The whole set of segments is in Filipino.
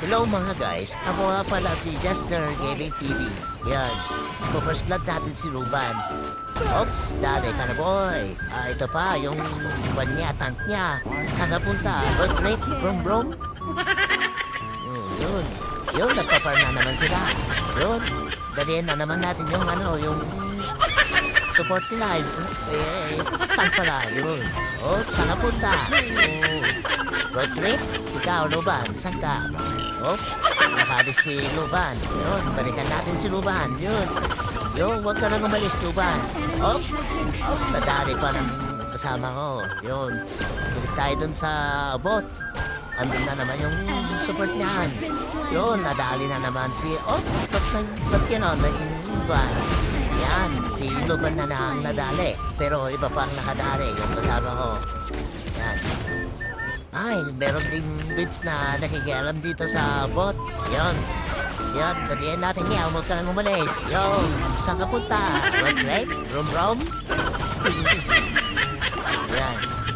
Hello mga guys, ako nga pala si Jester Gaming TV. Yan, first vlog natin si Ruban. Oops, dali ka na boy. Ito pa, yung buwan niya, tank niya. Saan ka punta? Road trip? Brum brum? Yun. Yun, nagpapar na naman sila. Yun, dalihan na naman natin yung yung support nila. Tank pala, yun. Oops, saan ka punta? Road trip? Ikaw, Luban, saan ka? Nakadis si Luban. Yun, balikan natin si Luban. Yun, huwag ka nang umalis, Luban. Nadali pa ng kasama ko. Yun, balik tayo dun sa bot. Andun na naman yung support niyan. Yun, nadali na naman si... ba't yun o? Naging Luban. Yan, si Luban na nadali. Pero iba pa ang nakadali, yung kasama ko. Yan. Ay, meron ding bits na nakikialam dito sa bot. Yan, dalihan natin niya. Huwag ka nang umalis. Yon, saan ka punta? Road trip? Rum rum?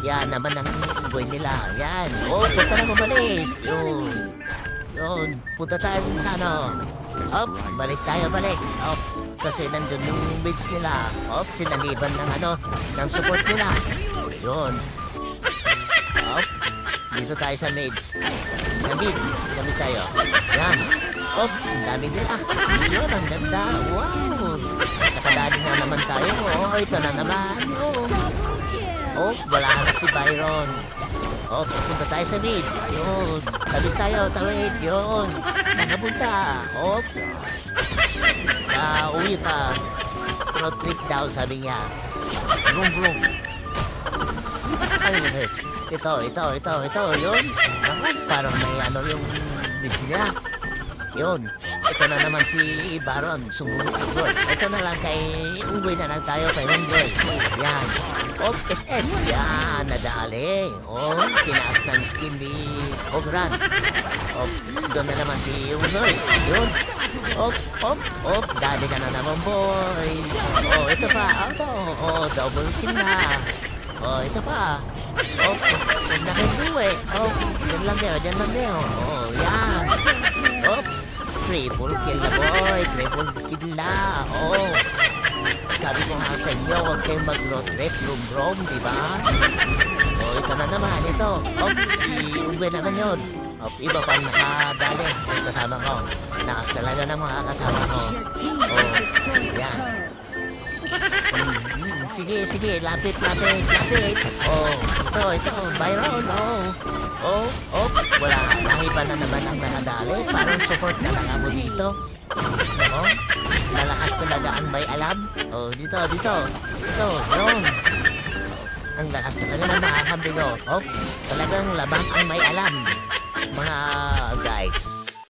Yan naman ang boy nila. Yan, huwag ka nang umalis. Yun, punta tayo sa balik tayo. Kasi nandun yung bits nila. Sinaliban ng support nila. Yun. Dito tayo sa mids. Sa mid tayo. Yan. Ang dami nila. Yun, ang ganda. Wow. Nakadali na naman tayo. Ito na naman. Wala na si Byron. Punta tayo sa mid. Yun. Tawid tayo. Yun. Saan ka punta? Uwi pa. Road trip daw, sabi niya. Brum. Ito, yun. Parang may yung bids niya. Yun. Ito na naman si Baron. Sumunod. Ito na lang uwi na lang tayo kay Homeboy. Yan. SS. Yan, nadali. Tinaas ng skin ni Ogran. Doon na naman si Homeboy. Yun. Dali ka na naman, boy. Ito pa. Double kill na. Ito pa. Huwag na kayo buwi. Diyan lang kayo. Yan. Triple kill na, boy. Triple kill na. Sabi ko nga sa inyo, huwag kayong mag-road trip. Rum, diba? Ito na naman. Ito. Si Uwe naman yun. Iba pang nakadali. Yung kasama ko. Nakas talaga ng mga kasama ko. Yan. Sige, lapit. Ito, Byron, wala, nahiba na naman ang nakadali. Parang support na lang ako dito. Malakas talaga ang may alam. Dito, yun. Ang lakas talaga ng mga kambing, talagang labang ang may alam, mga guys.